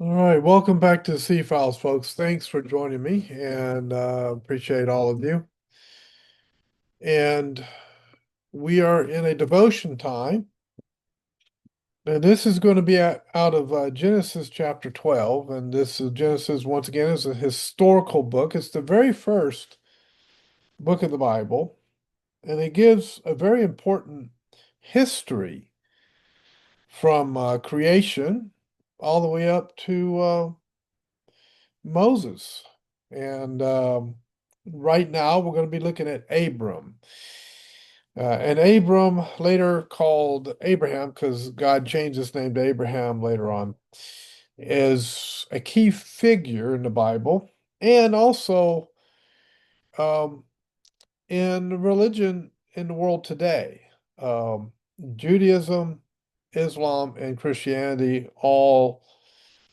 All right, welcome back to the C Files, folks. Thanks for joining me, and appreciate all of you. And we are in a devotion time, and this is going to be out of Genesis chapter 12. And this is Genesis, once again, is a historical book. It's the very first book of the Bible, and it gives a very important history from creation all the way up to Moses. And right now we're going to be looking at Abram. And Abram, later called Abraham, because God changed his name to Abraham later on, is a key figure in the Bible and also um, in religion in the world today. Um, Judaism, Islam, and Christianity all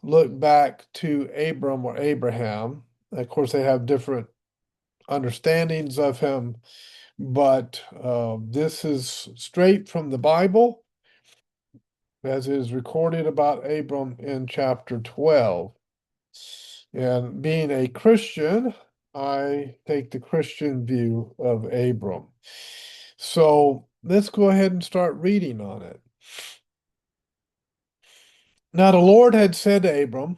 look back to Abram or Abraham. Of course, they have different understandings of him, but this is straight from the Bible, as it is recorded about Abram in chapter 12. And being a Christian, I take the Christian view of Abram. So let's go ahead and start reading on it. Now the Lord had said to Abram,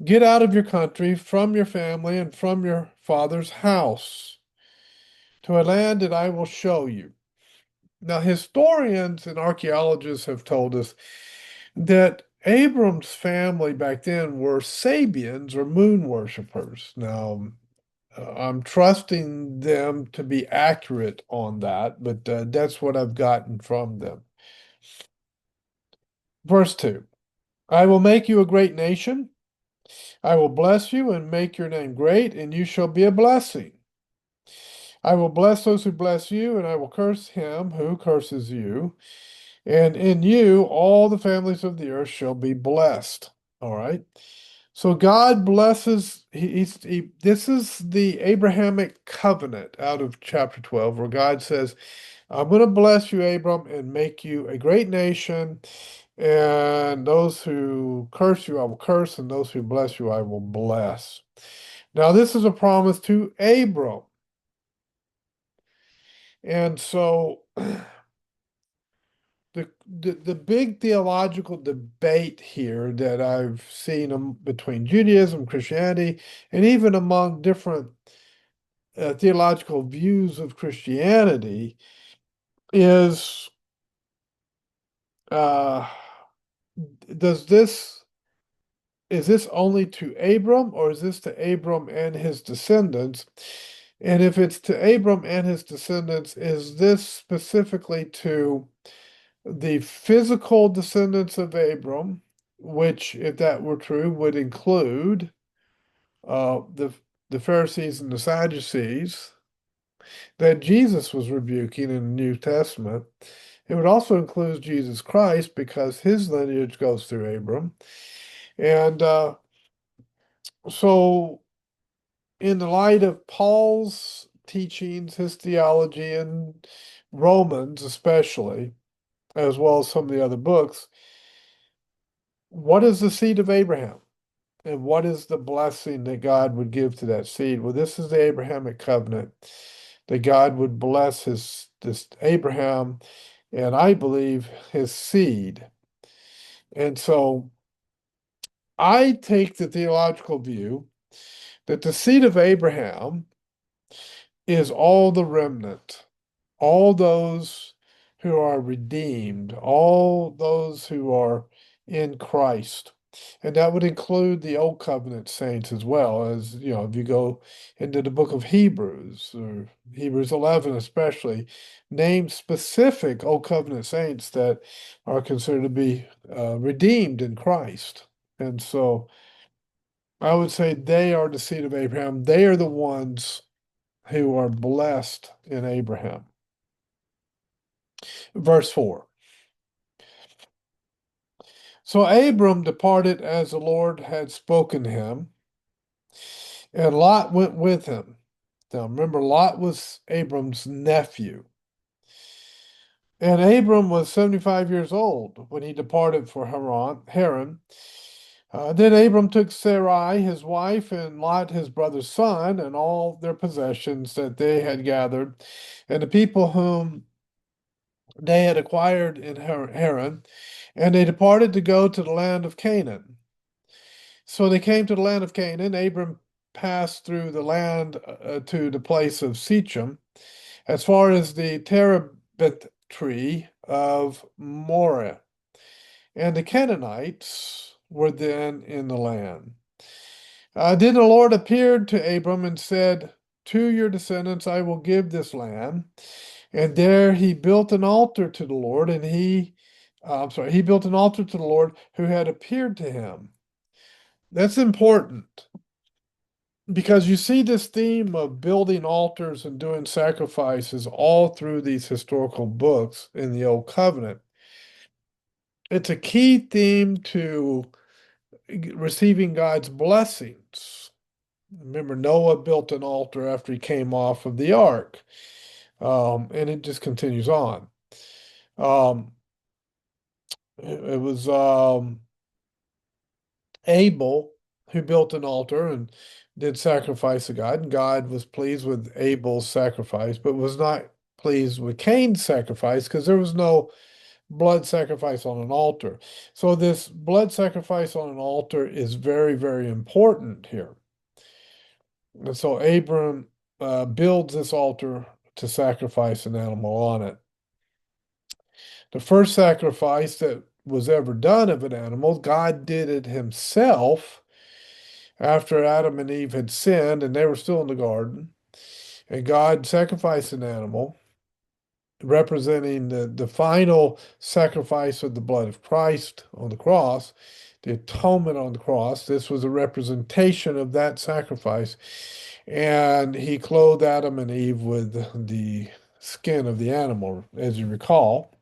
"Get out of your country, from your family, and from your father's house, to a land that I will show you." Now, historians and archaeologists have told us that Abram's family back then were Sabians or moon worshippers. Now, I'm trusting them to be accurate on that, but that's what I've gotten from them. Verse 2, I will make you a great nation. I will bless you and make your name great, and you shall be a blessing. I will bless those who bless you, and I will curse him who curses you. And in you, all the families of the earth shall be blessed. All right. So God blesses, this is the Abrahamic covenant out of chapter 12, where God says, I'm going to bless you, Abram, and make you a great nation. And those who curse you, I will curse, and those who bless you, I will bless. Now, this is a promise to Abram. And so the big theological debate here that I've seen between Judaism, Christianity, and even among different theological views of Christianity is uh, does this is this only to Abram or is this to Abram and his descendants? And if it's to Abram and his descendants, is this specifically to the physical descendants of Abram, which, if that were true, would include uh, the the Pharisees and the Sadducees that Jesus was rebuking in the New Testament? It would also include Jesus Christ because his lineage goes through Abram. And so, in the light of Paul's teachings, his theology, and Romans especially, as well as some of the other books, what is the seed of Abraham? And what is the blessing that God would give to that seed? Well, this is the Abrahamic covenant that God would bless this Abraham and I believe his seed. And so I take the theological view that the seed of Abraham is all the remnant, all those who are redeemed, all those who are in Christ. And that would include the Old Covenant saints as well, as you know, if you go into the book of Hebrews or Hebrews 11 especially, name specific Old Covenant saints that are considered to be redeemed in Christ. And so I would say they are the seed of Abraham. They are the ones who are blessed in Abraham. Verse 4. So Abram departed as the Lord had spoken to him, and Lot went with him. Now remember, Lot was Abram's nephew. And Abram was 75 years old when he departed for Haran, Then Abram took Sarai, his wife, and Lot, his brother's son, and all their possessions that they had gathered, and the people whom they had acquired in Haran, and they departed to go to the land of Canaan. So they came to the land of Canaan. Abram passed through the land to the place of Shechem, as far as the terebinth tree of Moreh. And the Canaanites were then in the land. Then the Lord appeared to Abram and said, to your descendants I will give this land. And there he built an altar to the Lord, and he built an altar to the Lord who had appeared to him. That's important because you see this theme of building altars and doing sacrifices all through these historical books in the Old Covenant. It's a key theme to receiving God's blessings. Remember, Noah built an altar after he came off of the ark, and it just continues on. Um, it was Abel who built an altar and did sacrifice to God, and God was pleased with Abel's sacrifice, but was not pleased with Cain's sacrifice because there was no blood sacrifice on an altar. So this blood sacrifice on an altar is very, very important here. And so Abram builds this altar to sacrifice an animal on it. The first sacrifice that was ever done of an animal, God did it himself after Adam and Eve had sinned and they were still in the garden. And God sacrificed an animal representing the final sacrifice of the blood of Christ on the cross, the atonement on the cross. This was a representation of that sacrifice. And he clothed Adam and Eve with the skin of the animal, as you recall.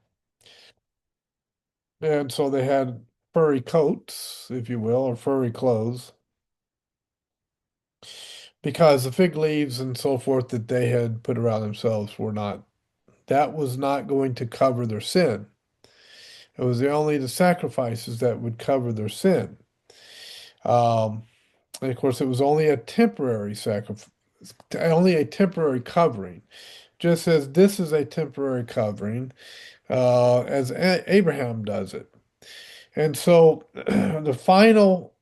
And so they had furry coats, if you will, or furry clothes, because the fig leaves and so forth that they had put around themselves were not, that was not going to cover their sin. It was only the sacrifices that would cover their sin. And of course, it was only a temporary sacrifice, only a temporary covering, just as this is a temporary covering, as Abraham does it. And so the final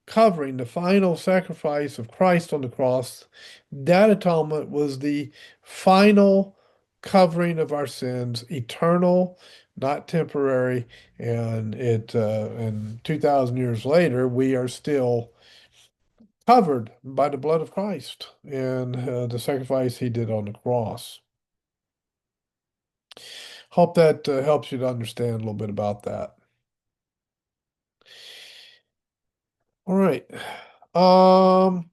covering, the final sacrifice of Christ on the cross, that atonement was the final covering of our sins, eternal, not temporary. And 2,000 years later, we are still covered by the blood of Christ and the sacrifice he did on the cross. Hope that helps you to understand a little bit about that. All right. Um,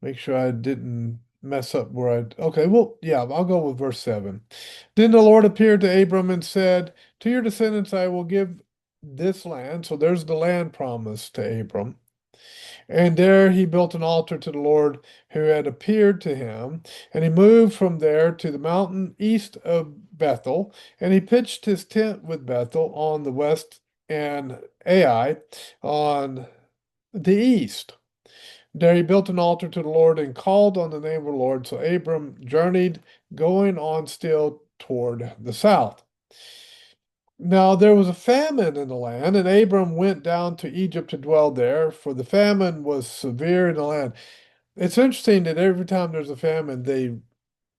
Make sure I didn't mess up where I. Okay, well, yeah, I'll go with verse 7. Then the Lord appeared to Abram and said, to your descendants I will give this land. So there's the land promised to Abram. And there he built an altar to the Lord who had appeared to him. And he moved from there to the mountain east of Bethel. And he pitched his tent with Bethel on the west and Ai on the east. There he built an altar to the Lord and called on the name of the Lord. So Abram journeyed, going on still toward the south. Now there was a famine in the land, and Abram went down to Egypt to dwell there, for the famine was severe in the land. It's interesting that every time there's a famine, they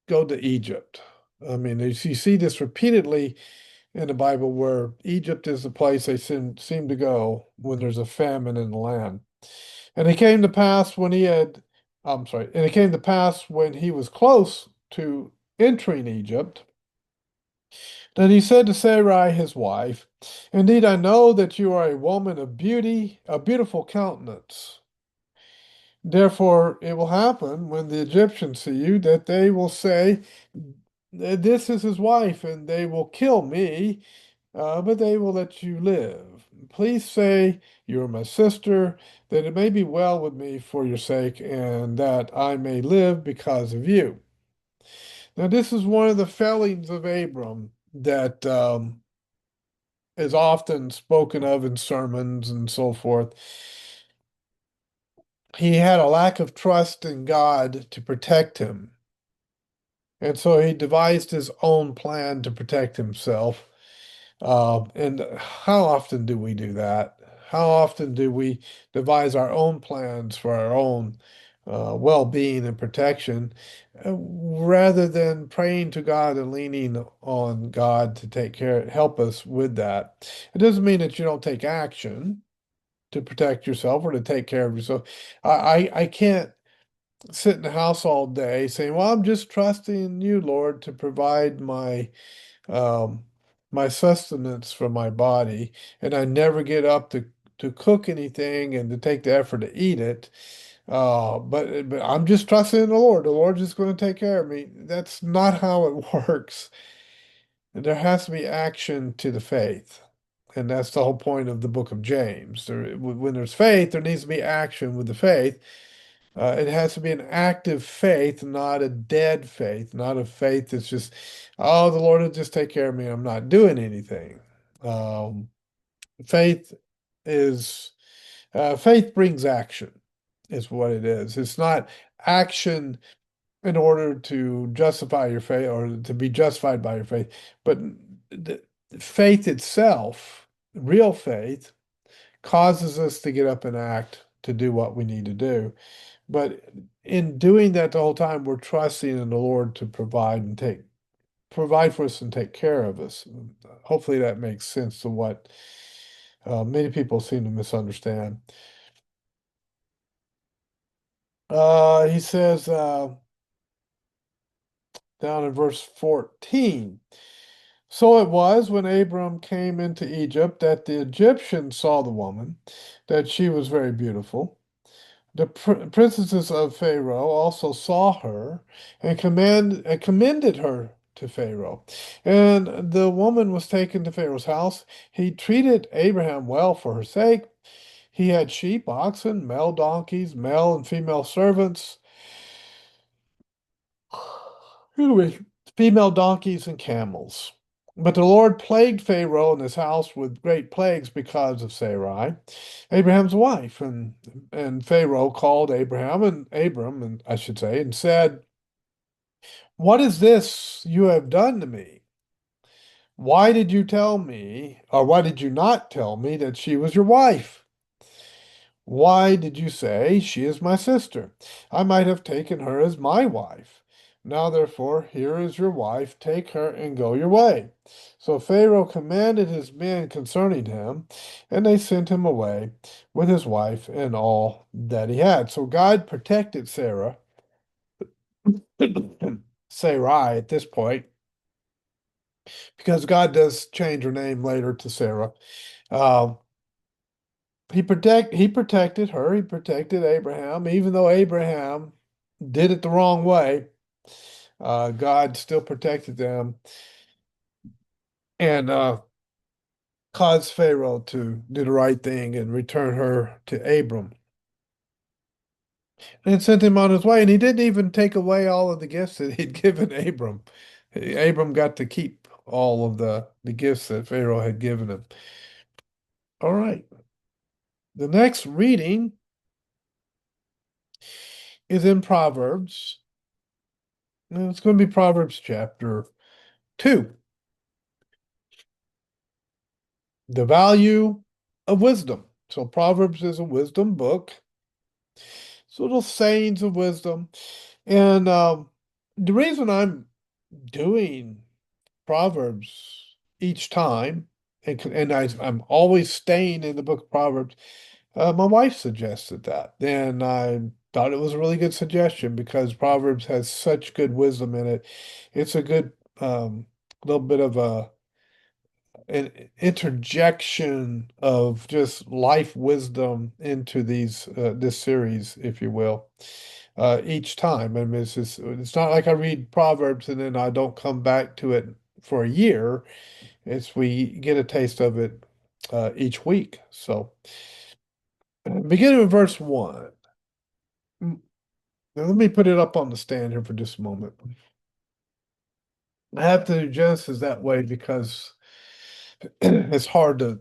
go to Egypt. I mean, you see this repeatedly in the Bible where Egypt is the place they seem to go when there's a famine in the land. And it came to pass when he had, I'm sorry, and it came to pass when he was close to entering Egypt, that he said to Sarai his wife, indeed, I know that you are a woman of beauty, a beautiful countenance. Therefore, it will happen when the Egyptians see you that they will say, this is his wife, and they will kill me, but they will let you live. Please say you are my sister, that it may be well with me for your sake, and that I may live because of you. Now, this is one of the failings of Abram that is often spoken of in sermons and so forth. He had a lack of trust in God to protect him. And so he devised his own plan to protect himself. And how often do we do that? How often do we devise our own plans for our own well-being and protection rather than praying to God and leaning on God to take care, help us with that? It doesn't mean that you don't take action to protect yourself or to take care of yourself. I can't sit in the house all day saying, "Well, I'm just trusting you, Lord, to provide um, my sustenance for my body, and I never get up to cook anything and to take the effort to eat it. But I'm just trusting in the Lord. The Lord's just going to take care of me." That's not how it works. There has to be action to the faith. And that's the whole point of the book of James. When there's faith, there needs to be action with the faith. It has to be an active faith, not a dead faith, not a faith that's just, oh, the Lord will just take care of me. I'm not doing anything. Um, faith is, faith brings action, is what it is. It's not action in order to justify your faith or to be justified by your faith, but the faith itself, real faith, causes us to get up and act to do what we need to do. But in doing that the whole time, we're trusting in the Lord to provide for us and take care of us. Hopefully that makes sense to what many people seem to misunderstand. He says down in verse 14, so it was when Abram came into Egypt that the Egyptians saw the woman, that she was very beautiful. The princesses of Pharaoh also saw her and commended her to Pharaoh. And the woman was taken to Pharaoh's house. He treated Abraham well for her sake. He had sheep, oxen, male donkeys, male and female servants, excuse me, female donkeys and camels. But the Lord plagued Pharaoh and his house with great plagues because of Sarai, Abraham's wife. And Pharaoh called Abraham and Abram, and I should say, and said, "What is this you have done to me? Why did you tell me, or why did you not tell me that she was your wife? Why did you say, 'She is my sister'? I might have taken her as my wife. Now, therefore, here is your wife. Take her and go your way." So Pharaoh commanded his men concerning him, and they sent him away with his wife and all that he had. So God protected Sarah, Sarai at this point, because God does change her name later to Sarah. Um, he protected her. He protected Abraham, even though Abraham did it the wrong way. God still protected them and caused Pharaoh to do the right thing and return her to Abram and sent him on his way. And he didn't even take away all of the gifts that he'd given Abram. Abram got to keep all of the gifts that Pharaoh had given him. All right. The next reading is in Proverbs. And it's going to be Proverbs chapter 2. The value of wisdom. So Proverbs is a wisdom book. It's little sayings of wisdom. And the reason I'm doing Proverbs each time, I'm always staying in the book of Proverbs, my wife suggested that. And I thought it was a really good suggestion because Proverbs has such good wisdom in it. It's a good little bit of an interjection of just life wisdom into this series, if you will, each time. I mean, it's not like I read Proverbs and then I don't come back to it for a year. It's we get a taste of it each week. So, beginning with verse 1. Now, let me put it up on the stand here for just a moment. I have to do Genesis that way because It's hard to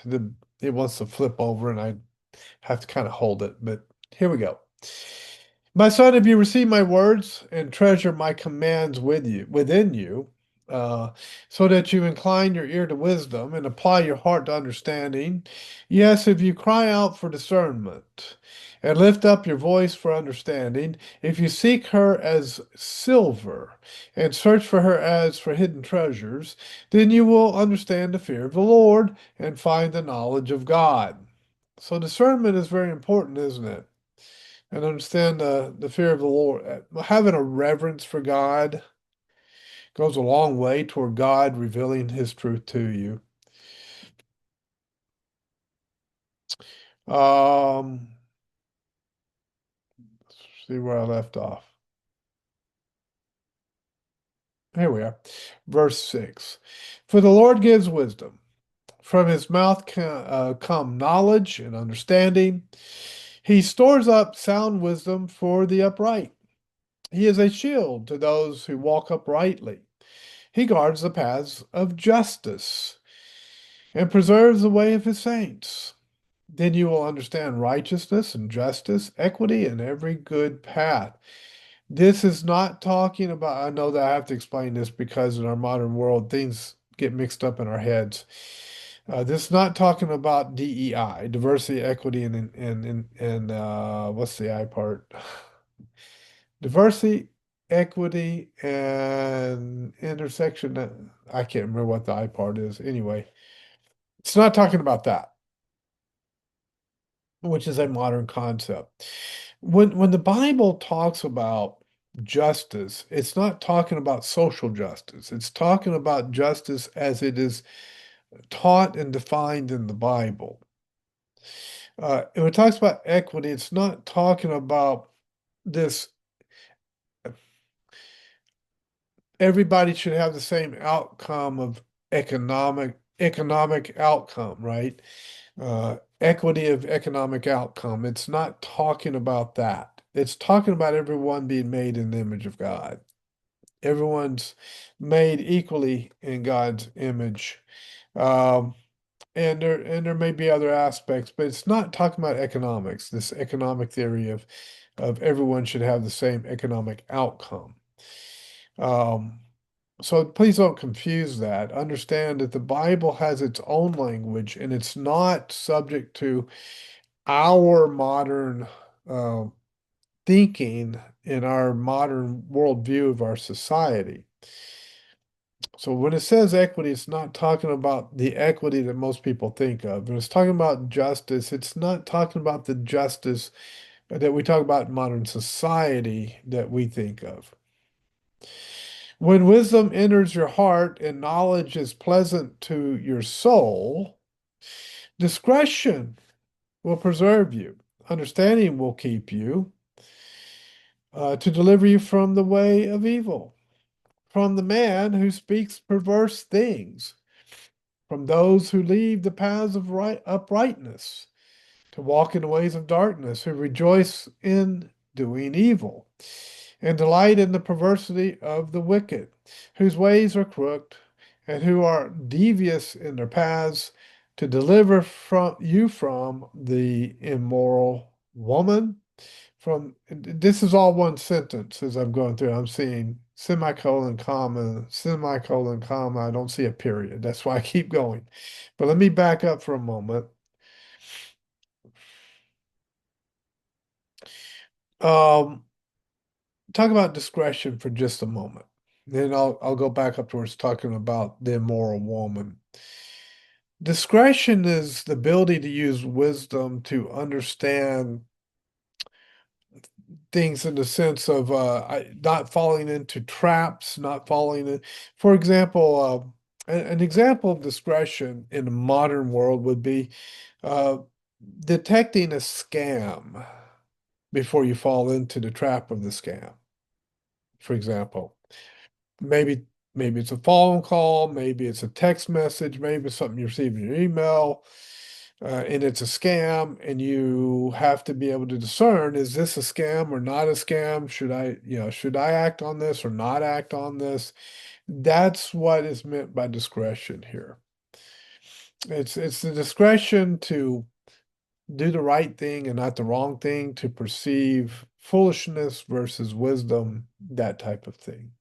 the it wants to flip over and I have to kind of hold it, but here we go. My son, if you receive my words and treasure my commands within you, uh, so that you incline your ear to wisdom and apply your heart to understanding. Yes, if you cry out for discernment and lift up your voice for understanding, if you seek her as silver and search for her as for hidden treasures, then you will understand the fear of the Lord and find the knowledge of God. So discernment is very important, isn't it? And understand the fear of the Lord. Having a reverence for God goes a long way toward God revealing His truth to you. Um, let's see where I left off. Here we are. Verse 6. For the Lord gives wisdom. From his mouth come knowledge and understanding. He stores up sound wisdom for the upright. He is a shield to those who walk uprightly. He guards the paths of justice and preserves the way of his saints. Then you will understand righteousness and justice, equity, and every good path. This is not talking about, I know that I have to explain this because in our modern world, things get mixed up in our heads. This is not talking about DEI, diversity, equity, and what's the I part? Diversity, equity, and intersection. I can't remember what the I part is. Anyway, it's not talking about that, which is a modern concept. When the Bible talks about justice, it's not talking about social justice. It's talking about justice as it is taught and defined in the Bible. And when it talks about equity, it's not talking about this everybody should have the same outcome of economic outcome, right? Equity of economic outcome. It's not talking about that. It's talking about everyone being made in the image of God. Everyone's made equally in God's image. Um, and there may be other aspects, but it's not talking about economics, this economic theory of everyone should have the same economic outcome. Um, so please don't confuse that. Understand that the Bible has its own language and it's not subject to our modern uh, thinking in our modern worldview of our society. So when it says equity, it's not talking about the equity that most people think of. When it's talking about justice, it's not talking about the justice that we talk about in modern society that we think of. When wisdom enters your heart and knowledge is pleasant to your soul, discretion will preserve you. Understanding will keep you to deliver you from the way of evil, from the man who speaks perverse things, from those who leave the paths of uprightness, to walk in the ways of darkness, who rejoice in doing evil, and delight in the perversity of the wicked, whose ways are crooked, and who are devious in their paths, to deliver from the immoral woman. From this is all one sentence as I'm going through. I'm seeing semicolon, comma, semicolon, comma. I don't see a period. That's why I keep going. But let me back up for a moment. Um, talk about discretion for just a moment. Then I'll go back up towards talking about the immoral woman. Discretion is the ability to use wisdom to understand things in the sense of not falling into traps, not falling in. For example, an example of discretion in the modern world would be uh, detecting a scam before you fall into the trap of the scam. For example, maybe maybe it's a phone call, maybe it's a text message, maybe it's something you receive in your email, and it's a scam, and you have to be able to discern, is this a scam or not a scam? Should I act on this or not act on this? That's what is meant by discretion here. It's the discretion to do the right thing and not the wrong thing, to perceive foolishness versus wisdom, that type of thing.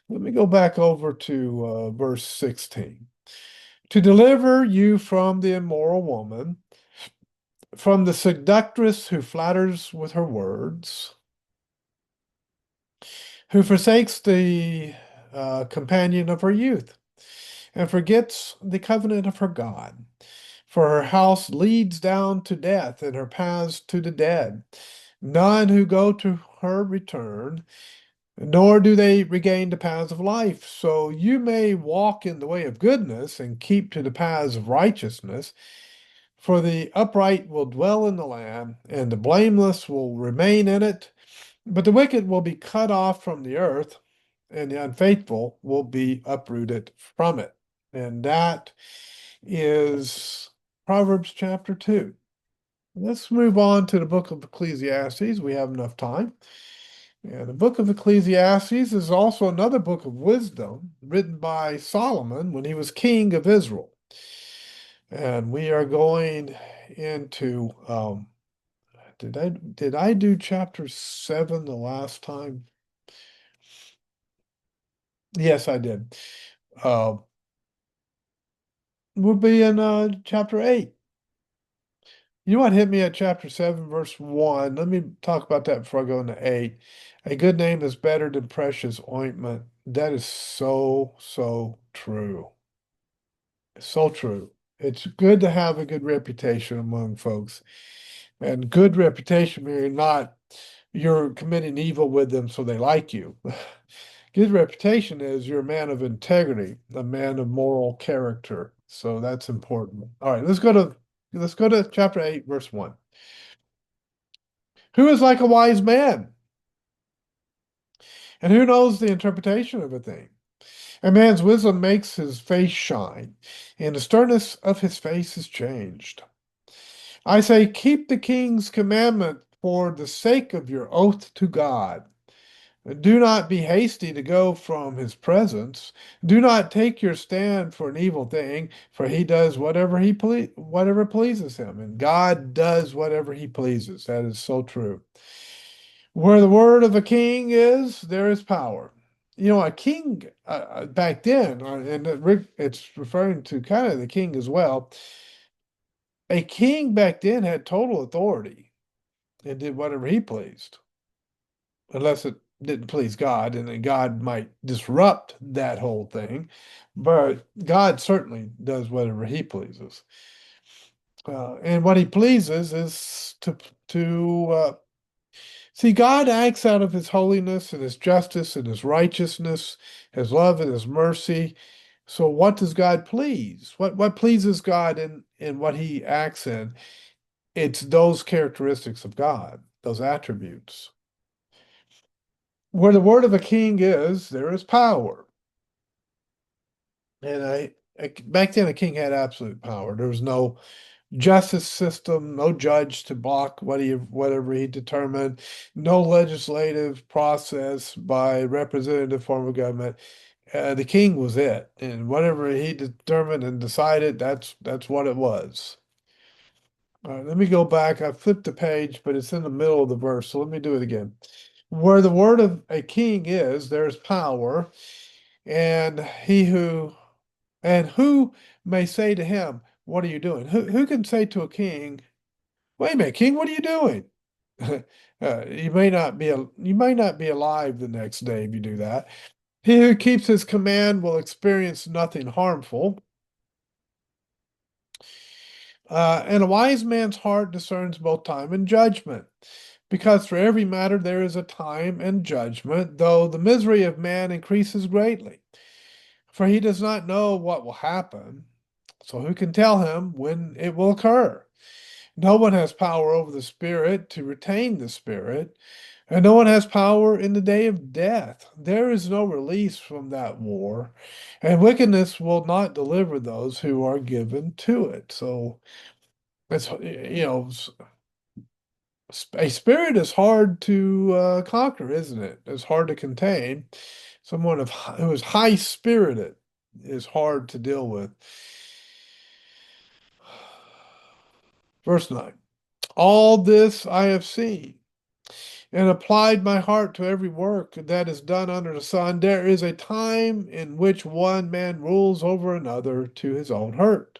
Let me go back over to verse 16. To deliver you from the immoral woman, from the seductress who flatters with her words, who forsakes the companion of her youth, and forgets the covenant of her God. For her house leads down to death, and her paths to the dead. None who go to her return, nor do they regain the paths of life. So you may walk in the way of goodness and keep to the paths of righteousness. For the upright will dwell in the land, and the blameless will remain in it. But the wicked will be cut off from the earth, and the unfaithful will be uprooted from it. And that is Proverbs chapter 2. Let's move on to the book of Ecclesiastes. We have enough time. And the book of Ecclesiastes is also another book of wisdom written by Solomon when he was king of Israel. And we are going into did I do chapter 7 the last time? Yes, I did. Uh, we'll be in chapter 8. You know what hit me at chapter 7, verse 1? Let me talk about that before I go into 8. A good name is better than precious ointment. That is so, so true. So true. It's good to have a good reputation among folks. And good reputation meaning not you're committing evil with them so they like you. Good reputation is you're a man of integrity, a man of moral character. So that's important. All right, let's go to chapter 8, verse 1. Who is like a wise man? And who knows the interpretation of a thing? A man's wisdom makes his face shine, and the sternness of his face is changed. I say, keep the king's commandment for the sake of your oath to God. Do not be hasty to go from his presence. Do not take your stand for an evil thing, for he does whatever pleases him, and God does whatever he pleases. That is so true. Where the word of a king is, there is power. You know, a king back then, it's referring to kind of the king as well. A king back then had total authority and did whatever he pleased, unless it didn't please God, and then God might disrupt that whole thing. But God certainly does whatever he pleases. And what he pleases is to see, God acts out of his holiness and his justice and his righteousness, his love and his mercy. So what does God please? What pleases God in what he acts in? It's those characteristics of God, those attributes. Where the word of a king is, there is power. And back then a king had absolute power. There was no justice system, no judge to block whatever he determined, no legislative process by representative form of government. The king was it, and whatever he determined and decided, that's what it was. All right, let me go back. I flipped the page, but it's in the middle of the verse, so let me do it again. Where the word of a king is, there's power, and who may say to him, "What are you doing?" Who can say to a king, "Wait a minute, king, what are you doing?" You may not be alive the next day if you do that. He who keeps his command will experience nothing harmful. And a wise man's heart discerns both time and judgment, because for every matter there is a time and judgment, though the misery of man increases greatly. For he does not know what will happen, so who can tell him when it will occur? No one has power over the spirit to retain the spirit, and no one has power in the day of death. There is no release from that war, and wickedness will not deliver those who are given to it. So it's, a spirit is hard to conquer, isn't it? It's hard to contain. Someone who is high spirited is hard to deal with. Verse 9. All this I have seen and applied my heart to every work that is done under the sun. There is a time in which one man rules over another to his own hurt.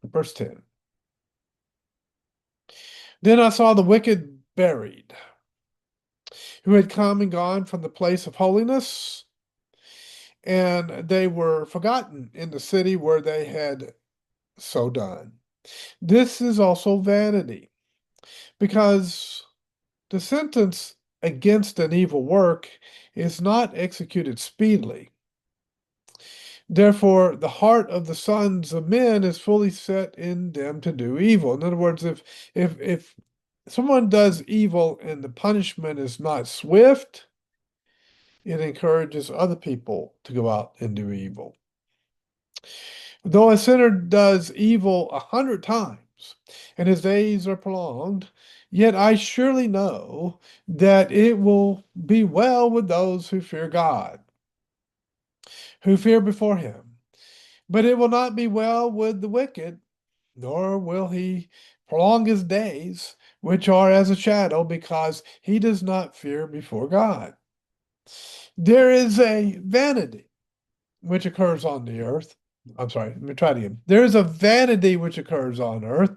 Verse 10. Then I saw the wicked buried, who had come and gone from the place of holiness, and they were forgotten in the city where they had so done. This is also vanity, because the sentence against an evil work is not executed speedily. Therefore, the heart of the sons of men is fully set in them to do evil. In other words, if someone does evil and the punishment is not swift, it encourages other people to go out and do evil. Though a sinner does evil 100 times and his days are prolonged, yet I surely know that it will be well with those who fear God, who fear before him. But it will not be well with the wicked, nor will he prolong his days, which are as a shadow, because he does not fear before God. There is a vanity which occurs on the earth. I'm sorry, let me try it again. There is a vanity which occurs on earth,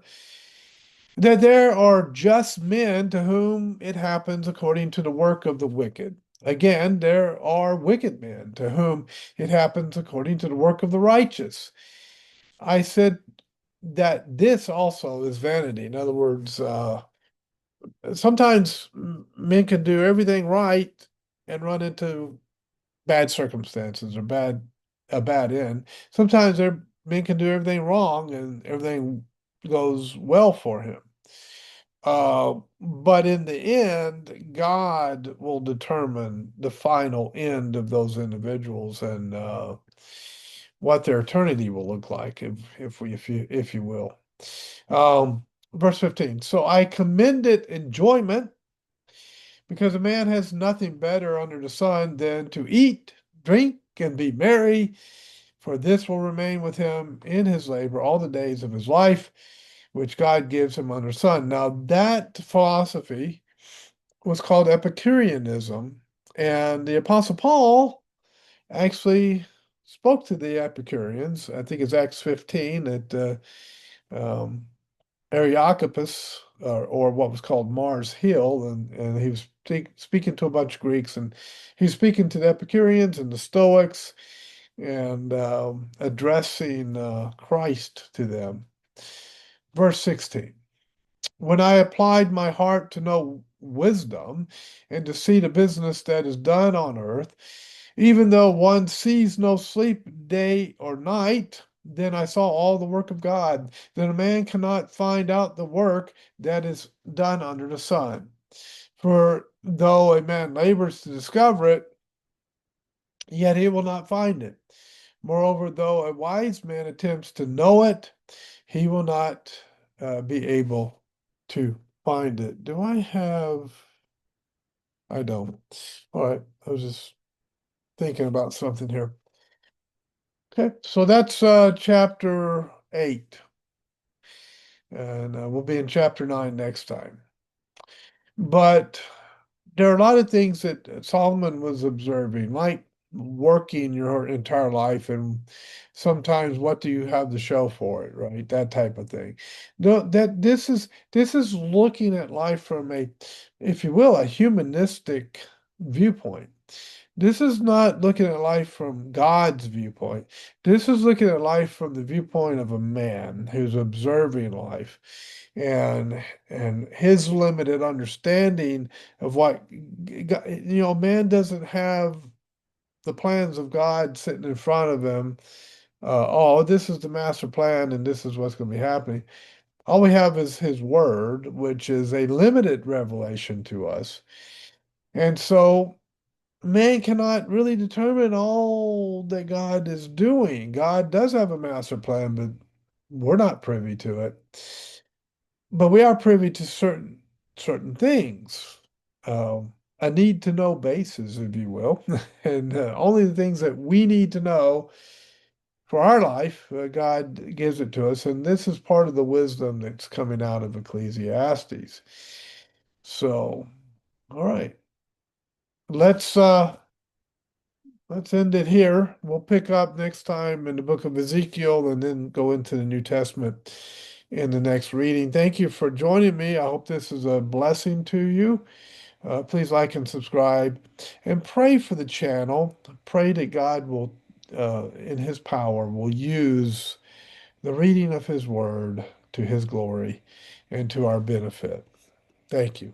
that there are just men to whom it happens according to the work of the wicked. Again, there are wicked men to whom it happens according to the work of the righteous. I said that this also is vanity. In other words, sometimes men can do everything right and run into bad circumstances or a bad end. Sometimes men can do everything wrong and everything goes well for him. But in the end, God will determine the final end of those individuals and what their eternity will look like, if you will. Verse 15. So I commend it enjoyment, because a man has nothing better under the sun than to eat, drink, and be merry, for this will remain with him in his labor all the days of his life, which God gives him under the sun. Now, that philosophy was called Epicureanism, and the Apostle Paul actually spoke to the Epicureans. I think it's Acts 15 at um, Areopagus, or what was called Mars Hill, and he was speaking to a bunch of Greeks, and he's speaking to the Epicureans and the Stoics, and addressing Christ to them. Verse 16. When I applied my heart to know wisdom and to see the business that is done on earth, even though one sees no sleep day or night, then I saw all the work of God, that a man cannot find out the work that is done under the sun. For though a man labors to discover it, yet he will not find it. Moreover, though a wise man attempts to know it, he will not be able to find it. Do I have? I don't. All right. I was just thinking about something here. Okay. So that's chapter 8. And we'll be in chapter 9 next time. But there are a lot of things that Solomon was observing, like working your entire life, and sometimes what do you have to show for it, right? That type of thing. No, that this is looking at life from a, if you will, a humanistic viewpoint. This is not looking at life from God's viewpoint. This is looking at life from the viewpoint of a man who's observing life, and his limited understanding of what man doesn't have the plans of God sitting in front of him. Oh, this is the master plan and this is what's going to be happening. All we have is his word, which is a limited revelation to us. And so man cannot really determine all that God is doing. God does have a master plan, but we're not privy to it. But we are privy to certain things, a need to know basis, if you will, and only the things that we need to know for our life. God gives it to us, and this is part of the wisdom that's coming out of Ecclesiastes. So, all right, let's uh let's end it here. We'll pick up next time in the book of Ezekiel and then go into the New Testament in the next reading. Thank you for joining me. I hope this is a blessing to you. Please like and subscribe and pray for the channel. Pray that God will, in His power, will use the reading of His word to His glory and to our benefit. Thank you.